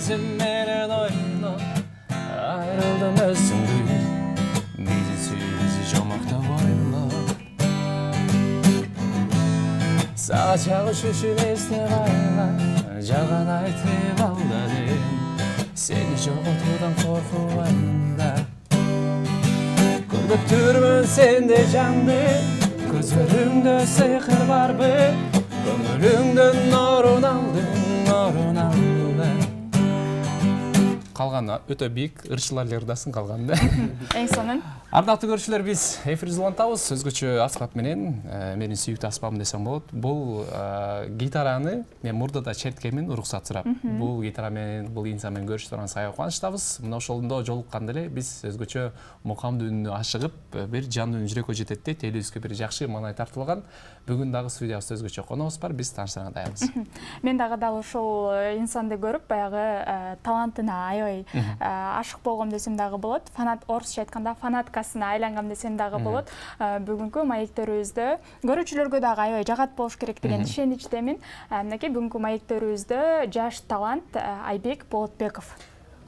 Özüm menen oynop ayrıldım özüngü Bizi jomakta boylop Saçağı şuşun esne bayla Жалған айтып алданым Seni жоғалтудан қорқуымда Көріп тұрмын сенде жанды Көздеріңде сиқыр бар бы Көңіліңді нұрын алды Қалғаны өте биік, ыршылар лердасын қалғанда. Ең сонын. Ардактуу көрүүчүлөр, биз эфирибизди улантабыз. Өзгөчө аспап менен, менин сүйүктүү аспабым десем болот. Бул гитараны мен мурдада черткемин уруксат сурап. Бул гитара менен, бул инсан менен көрүшүп турганыбызга аябай кубанычтабыз. Мына ошолдо жолукканда эле биз өзгөчө мукамдуу үнүнө ашыгып, бир жан үнү жүрөккө жетет дейт. Элибизге бир жакшы маанай тартылган. Бүгүн дагы студиябызда өзгөчө коногубуз бар. Биз тааныштырганга даярбыз. Мен дагы дал ошол инсанды көрүп, баягы талантына аябай ашык болгом десем дагы болот. Фанат орусча айтканда фанаткасына айлангам десем дагы болот. Бүгүнкү маектерибизде көрүүчүлөргө дагы аябай жагат болуш керек деген ишеничтемин. Мынакей бүгүнкү маектерибизде жаш талант Айбек Болотбеков.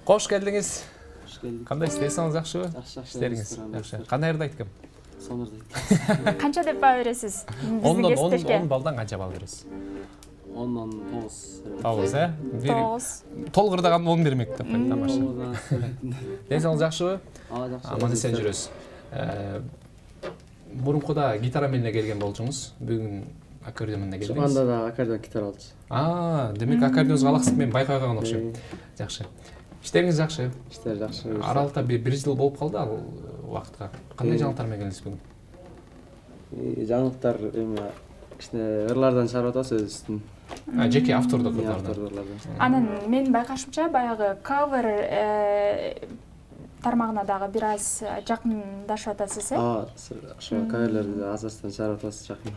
Кош келдиңиз. Кош келдик. Кандай иштесиңиз, жакшыбы? Жакшы. Иштериңиз жакшы. Кандай ырды айткам? Сонурдайт. Канча деп баа бересиз? Биздин кесиптешке. 10 балдан канча бал бересиз? 10-дон 9, 9. Толгырдаган 10 бермек деп коет тамаша. Денсаулыгыңыз жакшыбы? Жакшы. Аман эсен жүрөсүз. Мурункуда гитара менен келген болчуңуз. Бүгүн аккордеон менен келдиңиз. Анда да аккордеон гитара алчу. Демек аккордеоңузга алаксыз, мен байкаган окшойм. Жакшы. Иштериңиз жакшы. Иштер жакшы. Аралыкта бир жыл болуп калды ал убакытка. Кандай жаңылыктар менен келдиңиз бүгүн? Жаңылыктар эме кичине ырлардан чыгарып атабыз өзүбүздүн. Жеке автордук ырлардан. Анан мен байкашымча баягы кавер тармагына дагы бир аз жакындашып атасыз, Ошо каверлерди азастан чыгарып атабыз жакын.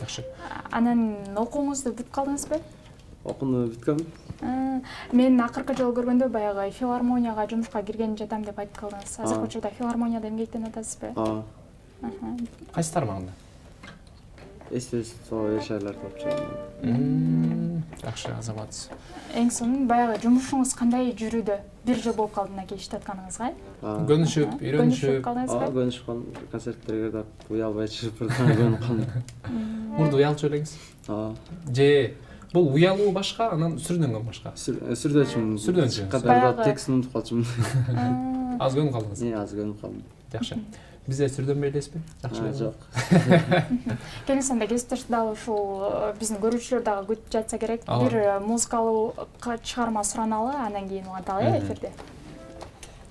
Жакшы. Анан окууңузду бүтүп калдыңызбы? Окууну бүткөм. Мен акыркы жолу көргөндө баягы филармонияга жумушка кирген жатам деп айтып калдыңыз. Азыркы учурда филармонияда эмгектенип атасызбы? Кайсы тармагында? Эстетство ишаралар топчу. Жакшы, азаматсыз. Эң сонун баягы жумушуңуз кандай жүрүүдө? Бир жыл болуп калды мынакей иштеп атканыңызга. Көнүшүп, үйрөнүшүп калдыңызбы? Көнүшүп калдым. Концерттерге кирдип, уялбай чыгып көнүп калдым. Мурда уялчу элеңиз? Же бул уялуу башка, анан сүрдөнгөн башка. Сүрдөнчүмүн. Сүрдөнчү. Катарда текстин унутуп калчумун. Аз көнүп калдыңыз. Аз көнүп калдым. Жакшы. Бизде сүрдөнбөй элесизби? Жакшы. Жок. Келесинде кесиптеш дагы ушул биздин көрүүчүлөр дагы күтүп жатса керек. Бир музыкалуу чыгарма сураналы, анан кийин уланталы эфирде.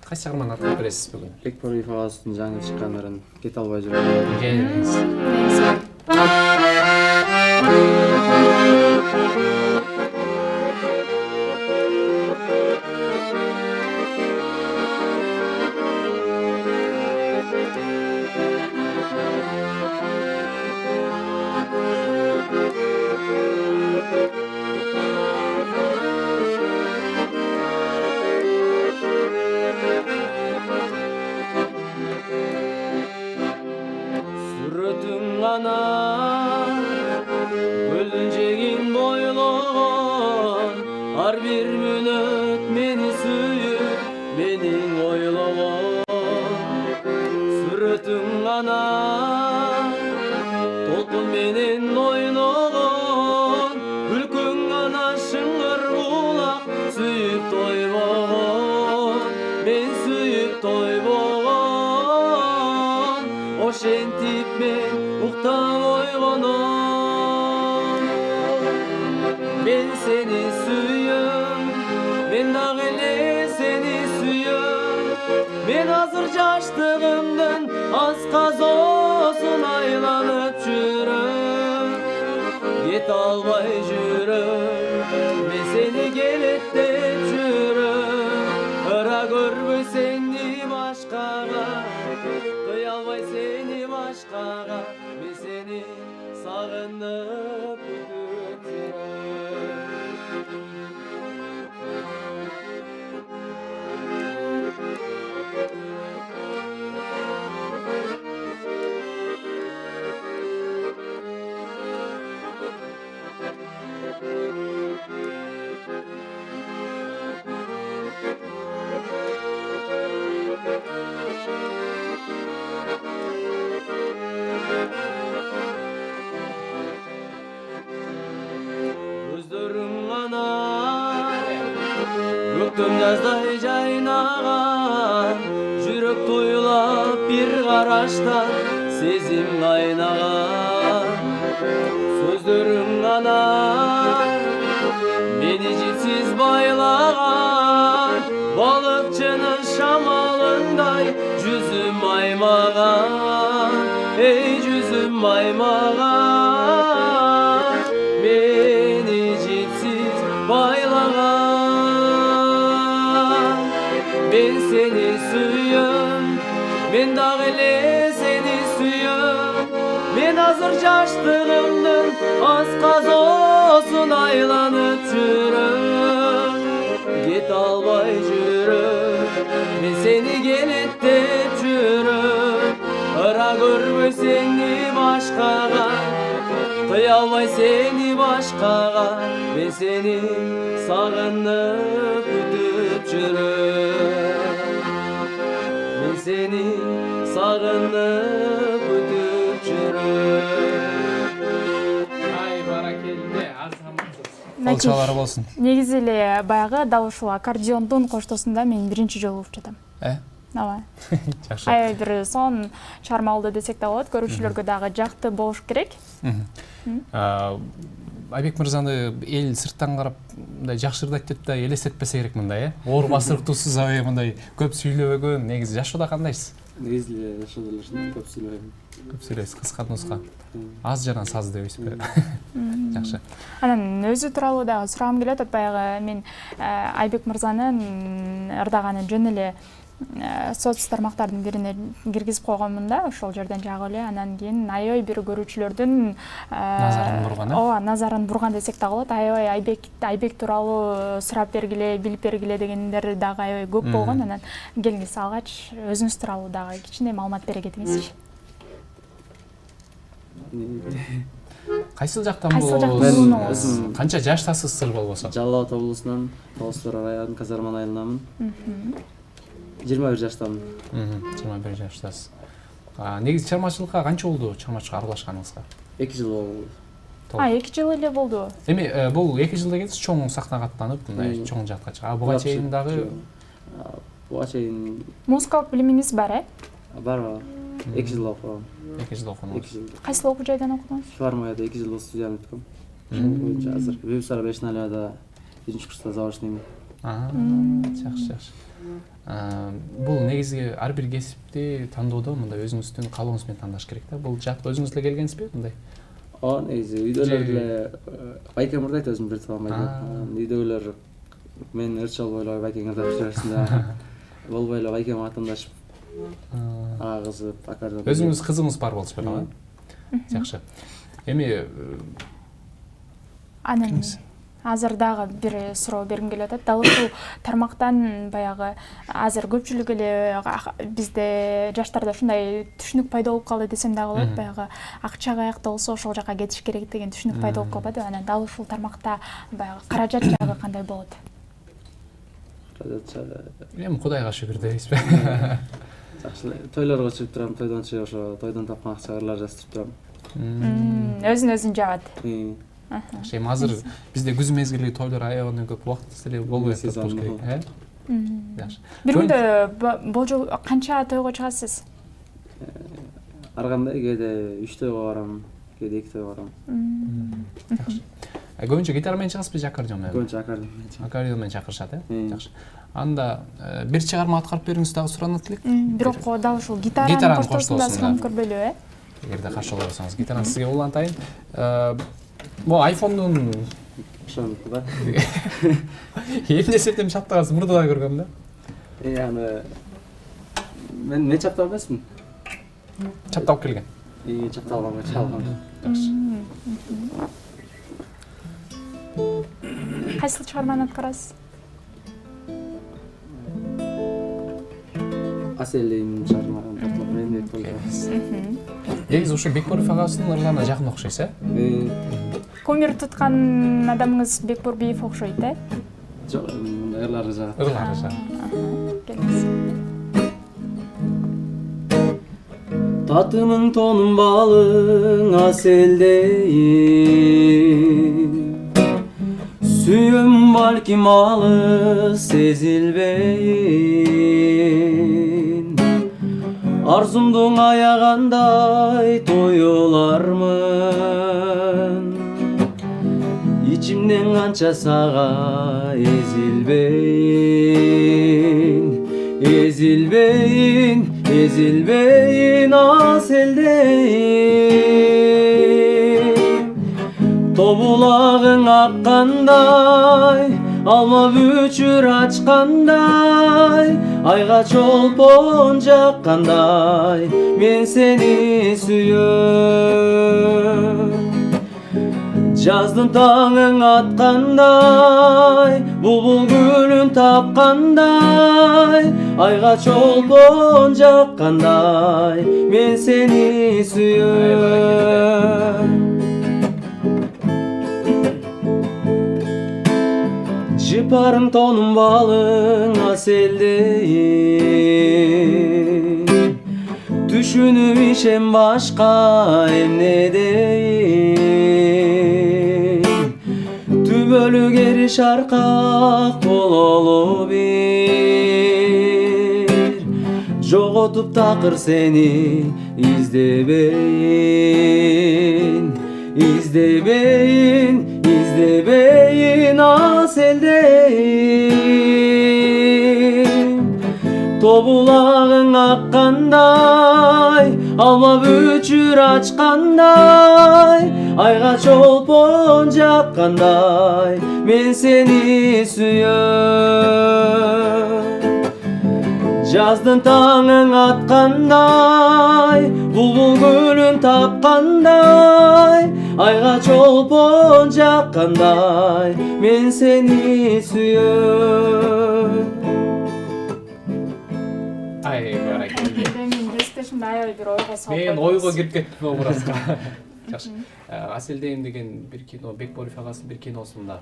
Кайсы чыгарманы атап бересиз бүгүн? Бекборбиев агабыздын жаңы чыккан ырын кете албай жүрөм. Келиңиз. Gölüncegin boyloğun Har bir münöt meni suyup Mening oyloğun Sürötün gana Tolkun menen oynoğun Ülkün gana şıngır bulak Suyup toyboğun Men suyup toyboğun Oşentip men uqtam oygonum Ben seni suyum Ben dagı ele seni suyum Ben hazır jaştığımdan Az kazosun aylanıp жүрөм Kete albay жүрөm Ben seni gelet dep жүрөm Ira görбөй seni başkaga Kıy albay seni başkaga Ben seni sağınıp kütüp көктем жаздай жайнаған, жүрек тойлап bir қараштан сезім қайнаған. Сөздерің ғана мені жетсіз байлаған, балықшының шамалындай жүзім аймаған, ей жүзім аймаған, мені жетсіз байлаған. Мен сені сүйем, мен дағы эле сени сүйем, мен азыр жаштығымдың асқазосын айланып жүрем. Кет албай жүрем, мен сени келеттеп жүрем. Ыра көрбөй сени башкага, кыя албай сени башкага, мен сени сагынып күтүп жүрем. Мен сени сагынып күтүп жүрем. Ай, баракелде, арзаматсыз. Колчалары болсын. Негизи эле баягы дал ушул аккордеондун коштоосунда мен биринчи жолу уруп жатам. Ооба. Жакшы. Аябай бир сонун чыгарма болду десек да болот. Көрүүчүлөргө дагы жакты болуш керек. Айбек мырзаны эл сырттан карап мындай жакшы ырдайт деп да элестетпесе керек мындай, оор басырктуусуз аябай мындай көп сүйлөбөгөн. Негизи жашоодо кандайсыз? Негизи эле жашоодо эле көп сүйлөйм. Көп сүйлөйсүз, кыска нуска. Аз жана саз дебейсизби? Жакшы. Анан өзү тууралуу дагы сурагым келип атат. Баягы мен Айбек мырзанын ырдаганын жөн эле соц тармактардын бирине киргизип койгонмун да, ошол жерден жагып эле. Анан кийин аябай бир көрүүчүлөрдүн назарын бурган. Ооба, назарын бурган десек да болот. Аябай Айбек тууралуу сурап бергиле, билип бергиле дегендер дагы аябай көп болгон. Анан келиңиз алгач өзүңүз тууралуу дагы кичине маалымат бере кетиңизчи. Кайсыл жактан болосуз? Канча жаштасыз сыр болбосо? Жалал Ата облусунан, Талас Тоо районунун Казарман айылынанмын. 21 жаштамын. 21 жаштасыз. Негизи чыгармачылыкка канча болду чыгармачылыкка аралашканыңызга? 2 жыл болду. 2 жыл эле болду. Эми бул 2 жыл дегениз чоң сахнага аттанып, мындай чоң жакка чыгып, буга чейин дагы музыкалык билимиңиз бар, бар. 2 жыл окугам. 2 жыл окудуңуз. Кайсы окуу жайдан окудуңуз? Филармонияда 2 жыл студияны өткөм. Ошол боюнча азыр Бебисара Бешналияда 1-курста заочныймын. Жакшы. Бул негизи ар бир кесипти тандоодо мындай өзүңүздүн каалооңуз менен тандаш керек да. Бул жат өзүңүз эле келгенсизби мындай? Негизи үйдөгүлөр эле Байкем ырдайт, өзүм бир табам байкем. Үйдөгүлөр мен ырчы болбой эле байкең ырдап жүрөсүң да. Болбой эле байкем атымдашып агызып, аккордеон. Өзүңүз кызыңыз бар болчу беле? Жакшы. Эми анан азыр дагы бир суроо бергим келип атат. Дал ушул тармактан баягы азыр көпчүлүк эле бизде жаштарда ушундай түшүнүк пайда болуп калды десем дагы болот. Баягы акча каякта болсо ошол жака кетиш керек деген түшүнүк пайда болуп калбады. Анан дал ушул тармакта баягы каражат жагы кандай болот? Каражат жагы эми Кудайга шүгүр дейсизби? жакшы. Тойлорго чыгып турам, тойдон чыгып ошо тойдон тапкан акчалар жаздырып турам. Өзүн жабат. Эми азыр бизде күз мезгили тойлор аябай көп убакыт эле болбой атат болуш керек, Жакшы. Бир күндө болжол канча тойго чыгасыз? Ар кандай, кээде 3 тойго барам, кээде 2 тойго барам. Жакшы. Көбүнчө гитара менен чыгасызбы же аккордеон менен? Көбүнчө аккордеон менен. Аккордеон менен чакырышат, Жакшы. Анда бир чыгарма аткарып бериңиз дагы суранат элек. Бирок дал ушул гитаранын коштоосунда суранып көрбөйлүбү, Эгерде каршы боло берсеңиз, гитараны сизге улантайын. Могу айфондун ошону да. Эмне сетем чаптагансыз мурда да көргөм да. Аны мен чаптап эмесмин. Чапталып келген. Чапталган, чалган. Кайсыл чыгарманы аткарасыз? Аселдин чыгарманы мен Негизи ушу Бекборов агасынын ырларына жакын окшойсуз, Кумир туткан адамыңыз Бекборбиев окшойт, Жок, ырлары жагат. Ырлары жагат. Татымың тонун балың аселдейин, сүйөм балким алыс сезилбейин, арзумдун аягандай тоюлармын. İçimden kança sağa ezilbeyin as eldeyim. Tobulağın akkanday, alma büçür açkanday, ayga çolpon jakkanday, men seni suyum. Жаздын таңың атқандай, бұлбұл гүлін тапқандай, айға чолпон жаққандай, мен сені сүйем. Жыпарың тоным балың аселдейін, түшүнүп ишем башка эмнедейин. Түбөлүк ери шаркак бололу бир, жоготуп такыр сени издебейин ас элдейим. Тобулағың аққандай, алма бүчір açқандай, айға чолпон жаққандай, мен сені сүйем. Жаздын таңың атқандай, бұлбұл гүлін тапқандай, айға чолпон жаққандай, мен сені сүйем. Мен естешімді аябай бір ойға салып Мен ойға кирип кеттим образга. Жакшы. Аселдейим деген бир кино, Бекболов агасынын бир киносунда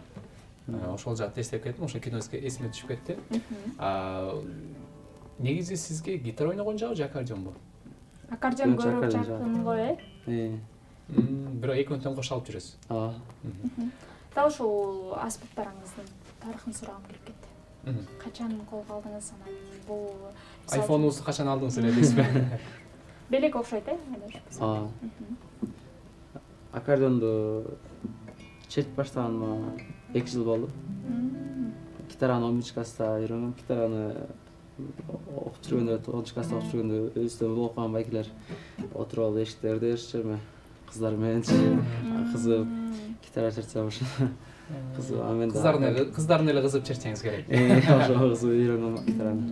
ошол жакты эстеп кеттим, ошол кино эсиме түшүп кетти. Негизи сизге гитара ойногон жагы же аккордеонбу? Аккордеон көрүп жакын ғой, Бирок экөөнү тең кошо алып жүрөсүз. Дал ушул аспаптарыңыздын тарыхын сурагым келип кетти. Качан колго алдыңыз анан бул Айфонуңузду качан алдыңыз эле дейсизби? Белек окшойт, Аккордеонду чертип баштаганыма 2 жыл болду. Гитараны 11 класста үйрөнгөм. Гитараны окуп жүргөндө, 10 класста окуп жүргөндө өздөрү окуган байкелер отуруп алып эшиктерди ээрчеме кыздар менен кызып гитара чертсам ошо кызып амен Кыздардын эле кызып чертсеңиз керек. Ошо кызып үйрөнгөм гитараны.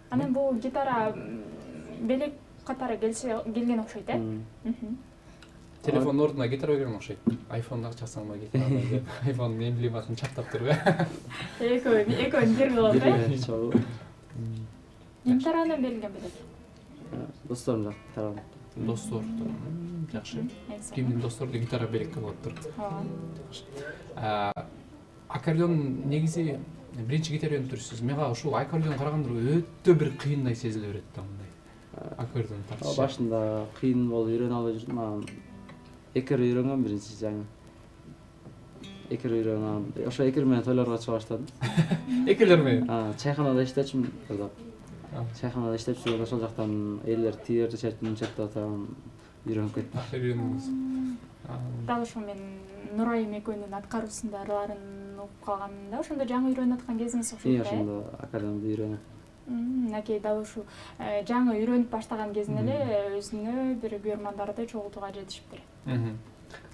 Анан бул гитара белек катары келген окшойт, Телефондун ордуна гитара койгон окшойт. Айфондо акчасы алмай кетти. Айфондун эмблемасын чаптап турбу. Экөөнү бир кылып, Чогуу. Гитаранын берилген белек. Досторум жак гитараны. Достор. Жакшы. Кимдин достору гитара белекке болуптур. Аккордеон негизи биринчи гитара үйрөнүп турсуз. Мага ушул аккордеон караганда өтө бир кыйындай сезиле берет да мындай. Аккордеон тартыш. Башында кыйын болуп үйрөнө албай жүрдүм. Анан экер үйрөнгөм биринчи жаңы. Экер үйрөнгөм. Ошо экер менен тойлорго чыга баштадым. Экелер менен. Чайханада иштечүмүн. Чайханада иштеп жүргөндө ошол жактан элдер тиерди чертип атам үйрөнүп кеттим. Үйрөнүңүз. Дал ошо мен Нурайым экөөнүн аткаруусундагыларын окуп калганда, ошондо жаңы үйрөнүп аткан кезиңиз окшойт. Ошондо аккордеонду үйрөнүп. Накей дал ушул жаңы үйрөнүп баштаган кезинде эле өзүнө бир күйөрмандарды чогултууга жетишиптир.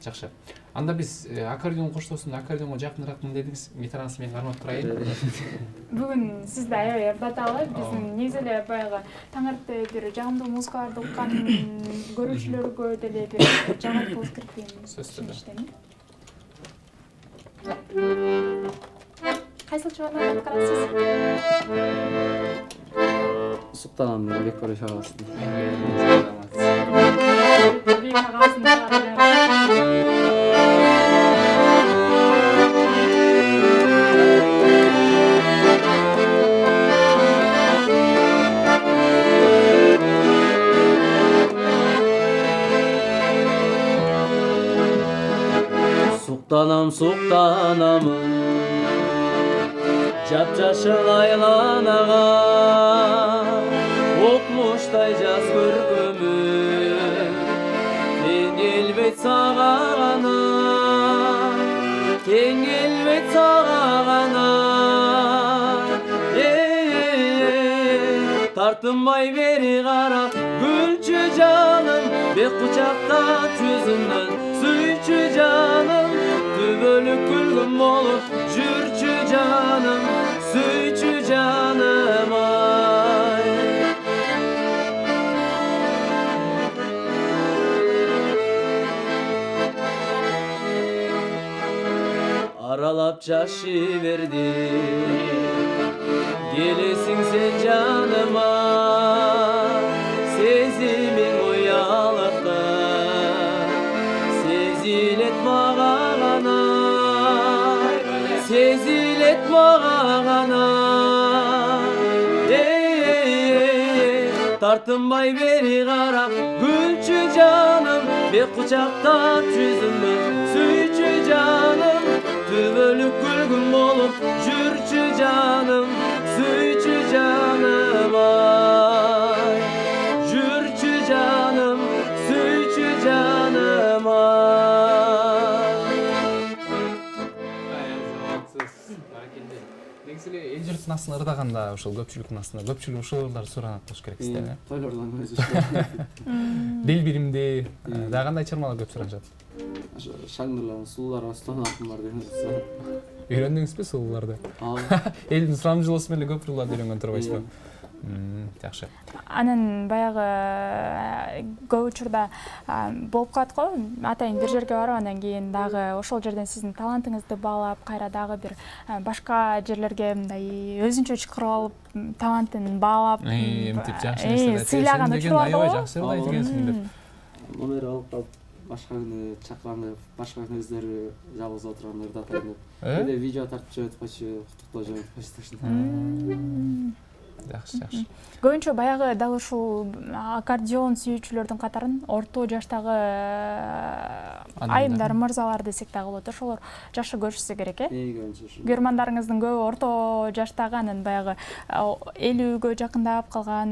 Жакшы. Анда биз аккордеон коштоосунда аккордеонго жакыныраакмын дедиңиз. Гитараңызды мен кармап турайын. Бүгүн сизди аябай ырдаталы. Биздин негизи эле баягы таң эрте бир жагымдуу музыкаларды уккан көрүүчүлөргө деле бир жаңылык кирип иштеним. Кайсыл чыгарманы карайсыз? Суктанам Бекболов агасын. Бек агасын суктанамын жап-жашыл айланага окмуштай жаз көркөмү тең келбейт сага гана тең келбейт сага гана тартынбай бери карап күлчү жаным бек кучакта жүзүмдөн сүйчү жаным түбөлүк күлгүм болуп жүрчү жаным сүйчү жаным ай аралап жашы берди келесиң сен жаныма сезимиң уялыкта сезилет мага гана сезилет мага гана тартынбай бери карап күлчү жаным бек кучакта жүзүмдөн сүйчү жаным түбөлүк күлгүм болуп жүрчү жаным suyçu canım ay Jürçü canım suyçu canım ay Негизги эл журттун астына ырдаганда ошол көпчүлүктүн астына көпчүлүк ошолорду суранат болуш керек да. Тойлордон өзү. Дил биримди дагы кандай чырмалар көп суранышат? Шаңдырлардын суулар астына акым бар деген. Үйрөндүңүзбү сууларды? Элдин сурамжылоосу менен көп жылдар үйрөнгөн турбайсызбы? Жакшы. Анан баягы көп учурда болуп калат го. Атайын бир жерге барып анан кийин дагы ошол жерден сиздин талантыңызды баалап, кайра дагы бир башка жерлерге мындай өзүнчө чакырып алып, талантын баалап, мынтип жакшы нерселер сыйлаган учурлар бар. Жакшы ырдайт экенсиң деп. Номер алып калып башка күнү чакырам деп, башка күнү өздөрү жалгыз отурганда ырдатайын деп. Эле видео тартып жиберип койчу, куттуктоо жиберип койчу. Жакшы, жакшы. Көбүнчө баягы дал ушул аккордеон сүйүүчүлөрдүн катарын орто жаштагы айымдар, мырзалар десек дагы болот. Ошолор жашы көрүшсө керек, Көрмандарыңыздын көбү орто жаштагы, анан баягы 50-гө жакындап калган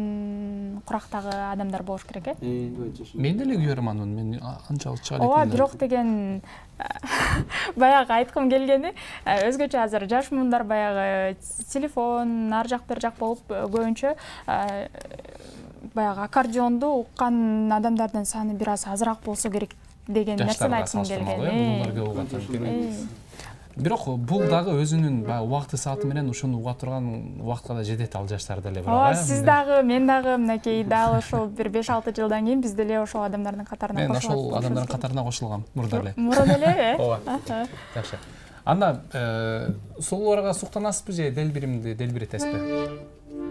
курактагы адамдар болуш керек, Мен деле көрманмын, мен анчалык чыга элек. Ооба, бирок деген баягы айткым келгени, өзгөчө азыр жаш мундар баягы телефон, ар жак бер жак болуп көбүнчө баягы аккордеонду уккан адамдардын саны бир аз азыраак болсо керек деген нерсени айткым келген. Бирок бул дагы өзүнүн убакыты сааты менен ошону уга турган убакытка да жетет ал жаштар деле бар. Ооба, сиз дагы, мен дагы мынакей дал ошол бир 5-6 жылдан кийин биз деле ошол адамдардын катарына кошулгам. Мен ошол адамдардын катарына кошулгам мурда эле. Мурда эле, Ооба. Жакшы. Анда сулууларга суктанасызбы же делбиримди делбиретесизби?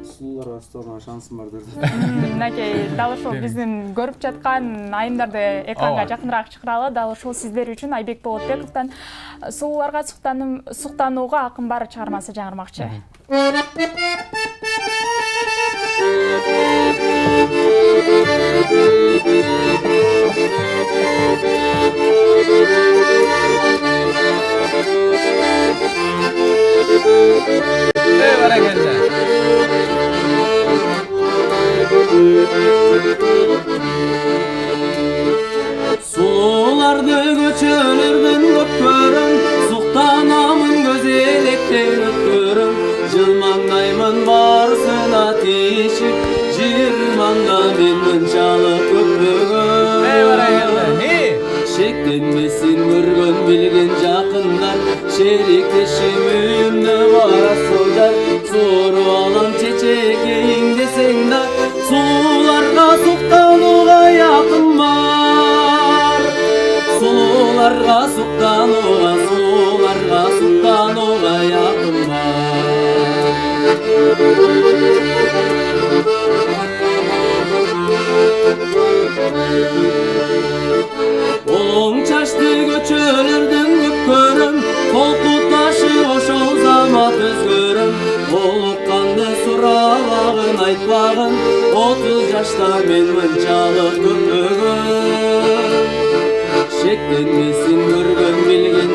Сулууларга суктанууга шансым бар деп. Мынакей дал ошол биздин көрүп жаткан айымдарды экранга жакыныраак чакыралы. Дал ошол сиздер үчүн Айбек Болотбековдон сулууларга суктанууга акым бар чыгармасы жаңырмакчы. Сулууларды көчөлөрдөн көп көрөм, суктанамын көз электен өткөрөм, жылмаңдаймын барсына тиешип, жыйырманда мен мынчалык көппөгөн. Шектенбесин көргөн билген жакындар, шериктешим үйүмдө бар асылдар, сууруп алам чечекейиң десең да, сулууларга суктанууга якын бар. Сулууларга суктанууга якын бар. Оң чачты көчөлөрдөн көп көрөм, толку ташы ошол замат өзгөрөм, олукканды сурабагын айтпагын, 30 жашта мен мынчалык көппөгөн. Шектенбесин көргөн билген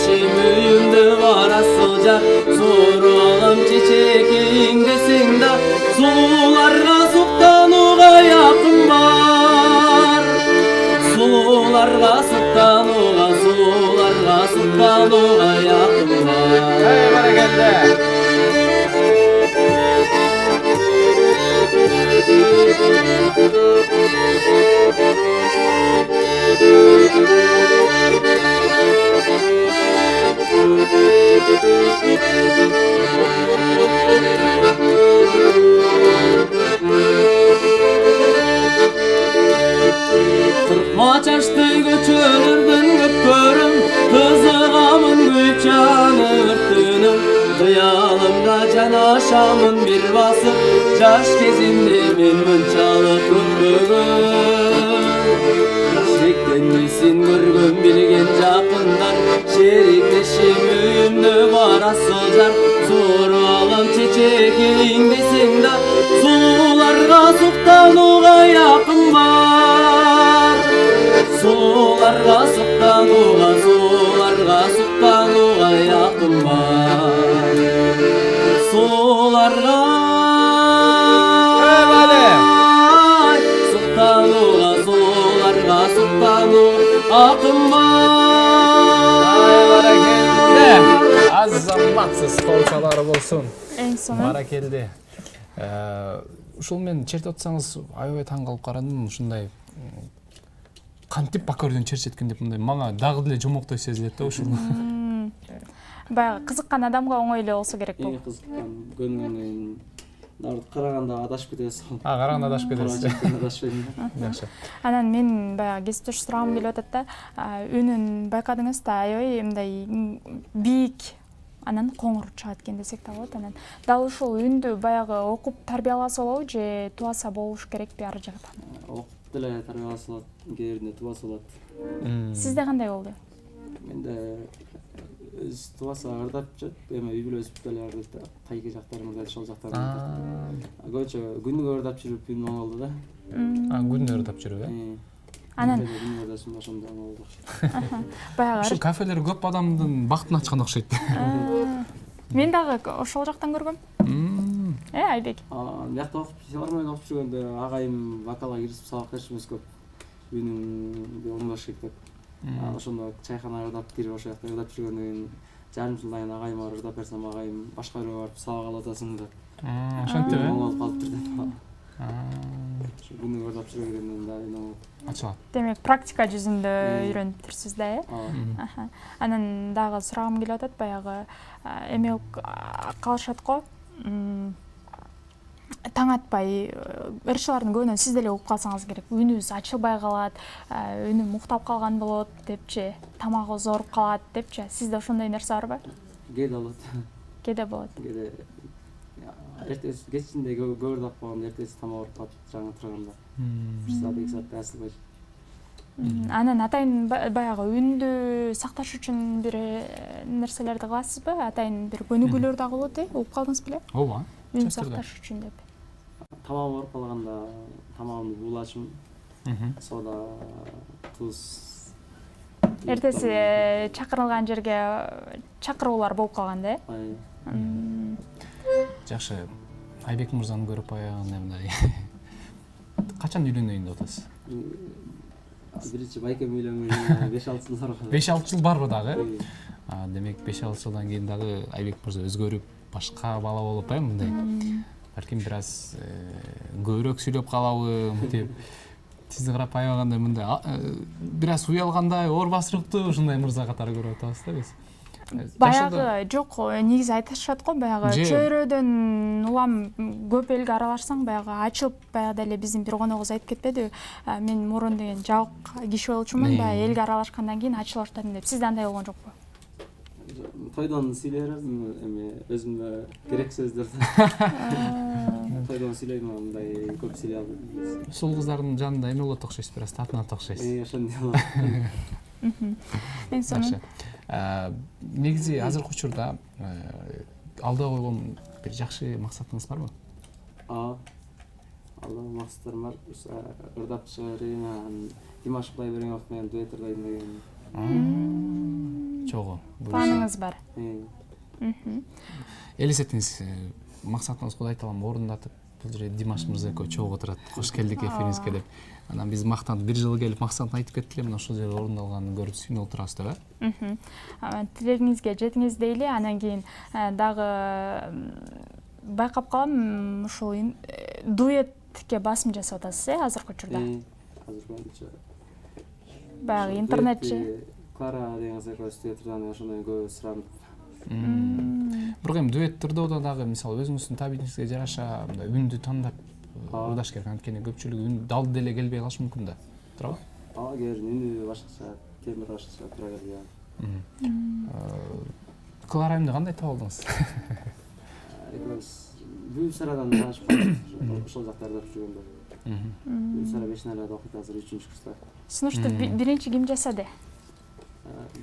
Şerekleşim üyümde var asılca Soralım çiçeğin desing da Sularga suktanuğa yakın var Sularga suktanuğa yakın var Hey barakalla. Kırkma çaştı göçülürdün göpörüm Kızıgamın güçanı ırtınım Kıyalımda can aşamın bir basıp Caş kezinde men mınçalık köpөгüm Şeklenmesin görgüm bilgen jakınlar Şerikleşim üyümde var asılcar Soralım çiçeğin desing da Sularga suktanuğa yakın var Sularga suktanuğa yakın var Sularga akın var Азаматсыз колчалары болсун. Эң сонун. Баракелде. Ушул мен чертип атсаңыз аябай таң калып карадым. Ушундай кантип бакөрдөн черчеткен деп мындай мага дагы деле жомоктой сезилет да ушул. Баягы кызыккан адамга оңой эле болсо керек бул. Кызыккан көнгөндөн караганда адашып кетесиз. Караганда адашып кетесиз. Жакшы. Анан мен баягы кесиптеш сурагым келип атат да, үнүн байкадыңыз да аябай мындай бийик, анан коңур чыгат экен десек да болот. Анан дал ушул үндү баягы окуп тарбияласа болобу же тубаса болуш керекпи ар жагда? Окуп деле тарбияласа болот, кээде тубаса болот. Сизде кандай болду? Менде өз тубаса ырдап жүрөт, эми үй бүлө өсүп деле тайкы жактарымызда ошол жактарда. Көчө күндү ырдап жүрүп үн оңолду да. Күндү ырдап жүрүп, э? Анан ошондо оңолду. баягы Ушул кафелер көп адамдын бактын ачкан окшойт. мен дагы ошол жактан көргөм. Айбек. Биякта окуп менен окуп жүргөндө агайым вокалга киришип сабак беришибиз көп. Үнүн оңдош керек деп. Ошондо чайханага ырдап кирип ошол жакта ырдап жүргөндөн кийин жарым жылдан кийин агайыма ырдап берсем агайым башка бирөөгө барып сабак алып атасың деп. Ошентип, э? Оңолуп калыптыр деп. Күнү ырдап жүргөндөн да Ачылат. Демек практика жүзүндө үйрөнүптүрсүз да, э? Анан дагы сурагым келип атат, баягы эме калышат го. Таң атпай ырчылардын көбүнөн сиз деле угуп калсаңыз керек. Үнүбүз ачылбай калат, үнүм уктап калган болот депчи, тамагыбыз ооруп калат депчи. Сизде ошондой нерсе барбы? Кээде болот. Кээде болот. Кээде эртеси кечинде көп ырдап калганда эртеси тамак ооруп калып жаңы турганда. 1 саат 2 саатта асылбайт. Анан атайын баягы үндү сакташ үчүн бир нерселерди кыласызбы? Атайын бир көнүгүүлөр дагы болот, э? Угуп калдыңыз беле? Ооба. Үн сакташ үчүн деп. Тамагым ооруп калганда тамагымды буулачым, сода, туз. Эртеси чакырылган жерге чакыруулар болуп калганда, э? Жакшы. Айбек мырзаны көрүп аягында мындай. Качан үйлөнөйүн деп атасыз? Биринчи байкем үйлөнгөнү 5-6 жыл бар. 5-6 жыл барбы дагы? Демек 5-6 жылдан кийин дагы Айбек мырза өзгөрүп, башка бала болуп, мындай. Балким бир аз көбүрөөк сүйлөп калабы, мынтип. Сизди карап аябагандай мындай бир аз уялгандай, оор басырыктуу ушундай мырза катары көрүп атабыз да биз. Баягы жок, негизи айтышат го, баягы чөйрөдөн улам көп элге аралашсаң, баягы ачылып, баягы эле биздин бир коногубуз айтып кетпедиби? Мен мурун деген жабык киши болчумун, баягы элге аралашкандан кийин ачыла баштадым деп. Сизде андай болгон жокпу? Тойдон сүйлөй берем, эми өзүмө керек сөздөрдү. Тойдон сүйлөйм, мындай көп сүйлөй албайм. Ушул кыздардын жанында эме болот окшойсуз, бир аз татынат окшойсуз. Ошондой болот. Эң сонун. Негизи азыркы учурда алда койгон бир жакшы максатыңыз барбы? Алда максаттарым бар. Ырдап чыгарайын, Димаш Кудайбергенов менен дуэт ырдайм деген. чогуу. Планыңыз бар. Элестетиңиз, максатыңыз Кудай таалам орундатып, бул жерде Димаш мырза экөө чогуу отурат. Кош келдик эфириңизге деп. Анан биз мактанып бир жыл келип максатын айтып кеттик эле, мына ушул жерде орундалганын көрүп сүйүнүп отурабыз деп, Тилегиңизге жетиңиз дейли, анан кийин дагы байкап калам, ушул дуэтке басым жасап атасыз, азыркы учурда. Азыр Баягы интернетчи. Кара деген экөөбүз театрдан ошондой көп суранып. Бирок эми дуэт тырдоодо дагы мисалы өзүңүздүн табигиңизге жараша мындай үндү тандап ырдаш керек. Анткени көпчүлүгү үн дал деле келбей калышы мүмкүн да. Туурабы? Кээ үнү башкача, темир башкача тура келди. Клара эмне кандай таап алдыңыз? Экөөбүз Бүл Сарадан таанышып калдык. Ошол жактарда окуп жүргөндө. Бүл Сара Бешнарада окуйт азыр 3-курста. Сунушту биринчи ким жасады?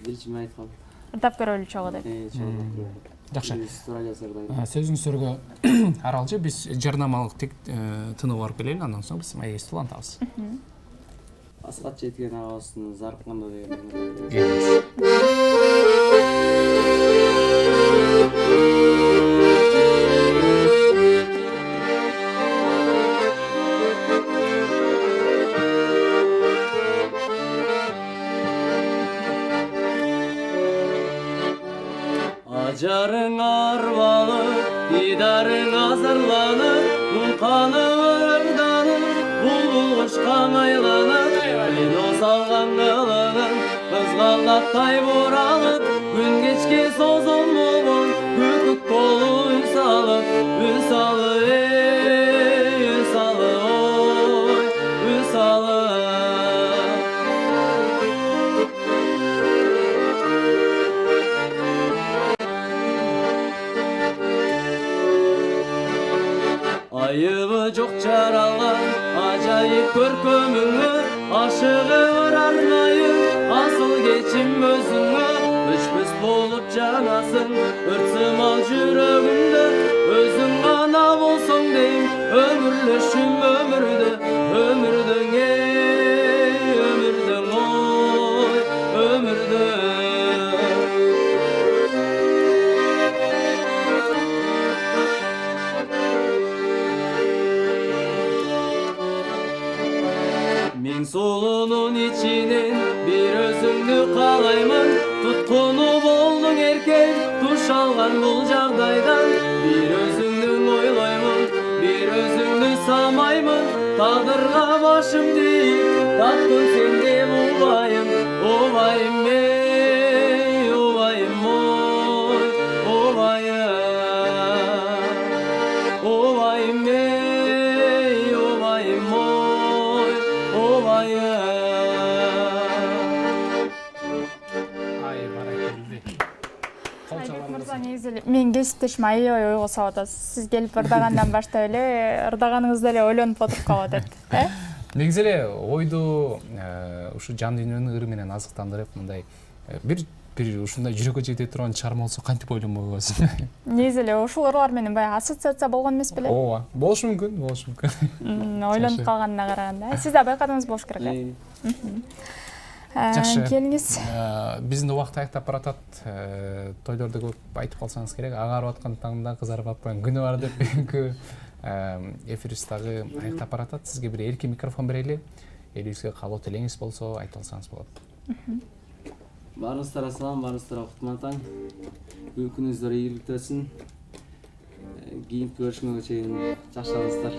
Биринчи мен айткам. Ырдап көрөлү чогуу деп. Жакшы. Тура Сөзүңүздөргө аралчы биз жарнамалык тыныгып барып келели, андан соң биз маегибизди улантабыз. Асхат Четкен агабыздын Заркманда деген. Ажарың арбалып, дидарың азырланып, мунканы ырданып, булбул кушкан айланып, мен осалган кылыңын, кызгалаттай буралып, күн кечке созон болуп, күкүк болуп үн салып, үн салып, үн салып, ой, үн салып. Айыбы жок жаралган ажайып көркөмүңө, ашыгып арнайып асыл кечим өзүңө, өчпөс болуп жанасың өртсымал жүрөгүмдө, өзүң гана болсоң дейм өмүрлөшүм өмүрдө, өмүрдөң өмүрдөң ой, өмүрдөң. Мен сулунун ичинен бир өзүңдү каалаймын, туткуну болдуң эркек, туш алган бул жагдайдан, бир өзүңдү ойлоймун, бир өзүңдү самаймын, тагдырга башымды ийип, таптым сенде убайым, убайым эй, убайым ой, убайым, убайым эй, убайым ой, убайым. Ай, баракелде. Айбек мырза, негизи мен кесиптешим аябай ойго салып атасыз. Сиз келип ырдагандан баштап эле ырдаганыңызды эле ойлонуп отуруп калып атат. Негизи эле ойду ушу жан дүйнөнү ыры менен азыктандырып, мындай бир ушундай жүрөккө жете турган чыгарма болсо кантип ойлонбой коесуң? Негизи эле ушул ырлар менен баягы ассоциация болгон эмес беле? Ооба, болушу мүмкүн, болушу мүмкүн. Ойлонуп калганына караганда. Сиз да байкадыңыз болуш керек, Жакшы. Келиңиз. Биздин убакыт аяктап баратат. Тойлордо көп айтып калсаңыз керек. Агарып аткан таңда кызарып атпаган күнү бар деп бүгүнкү эфирибиз дагы аяктап баратат. Сизге бир эркин микрофон берели. Элибизге каалоо тилеңиз болсо айта алсаңыз болот. Баарыңыздарга салам, баарыңыздарга кутман таң. Бүгүнкү күнүңүздөр ийгиликтүү өтсүн. Кийинки көрүшкөнгө чейин жакшырыңыздар.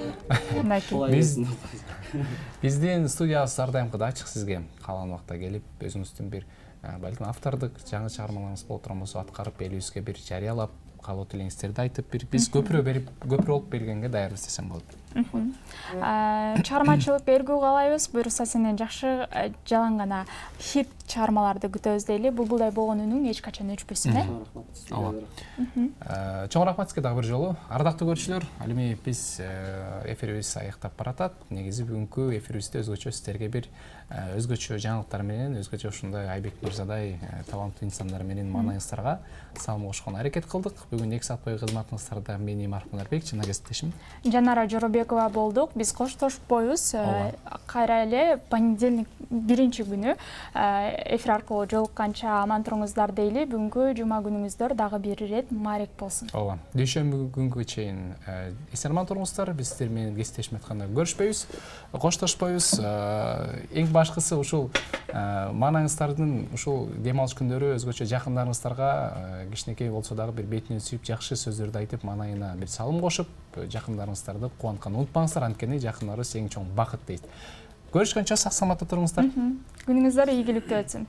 Биздин студиябыз ар дайымкыдай ачык сизге. Каалаган убакта келип, өзүңүздүн бир балким автордук жаңы чыгармаларыңыз боло турган болсо аткарып элибизге бир жарыялап, каалоо тилеңиздерди айтып, биз көпүрө болуп бергенге даярбыз десем болот. Чыгармачылык эргүү каалайбыз. Буюрса сенден жакшы жалаң гана хит чыгармаларды күтөбүз дейли. Булбулдай болгон үнүң эч качан өчпөсүн, Чоң рахмат сизге дагы бир жолу. Ардактуу көрүүчүлөр, ал эми биз эфирибиз аяктап баратат. Негизи бүгүнкү эфирибизде өзгөчө сиздерге бир өзгөчө жаңылыктар менен, өзгөчө ушундай Айбек мырзадай таланттуу инсандар менен маанайыңыздарга салым кошконго аракет кылдык. Бүгүн 2 саат бою кызматыңыздарда мени Мархмунарбек, жана кесиптешим Жанара Жоробек Жээнбекова болдук. Биз коштошпойбуз. Кайра эле понедельник биринчи күнү эфир аркылуу жолукканча аман туруңуздар дейли. Бүгүнкү жума күнүңүздөр дагы бир ирет маарек болсун. Ооба. Дүйшөмбү күнгө чейин эсен аман туруңуздар. Биз сиздер менен кесиптешип атканда көрүшпөйбүз, коштошпойбуз. Эң башкысы ушул маанаңыздардын ушул дем алыш күндөрү өзгөчө жакындарыңыздарга кичинекей болсо дагы бир бетинен сүйүп жакшы сөздөрдү айтып, маанайына бир салым кошуп, жакындарыңыздарды кубантканды унутпаңыздар, анткени жакындарыбыз эң чоң бакыт дейт. Көрүшкөнчө сак саламатта туруңуздар. Күнүңүздөр ийгиликтүү өтсүн.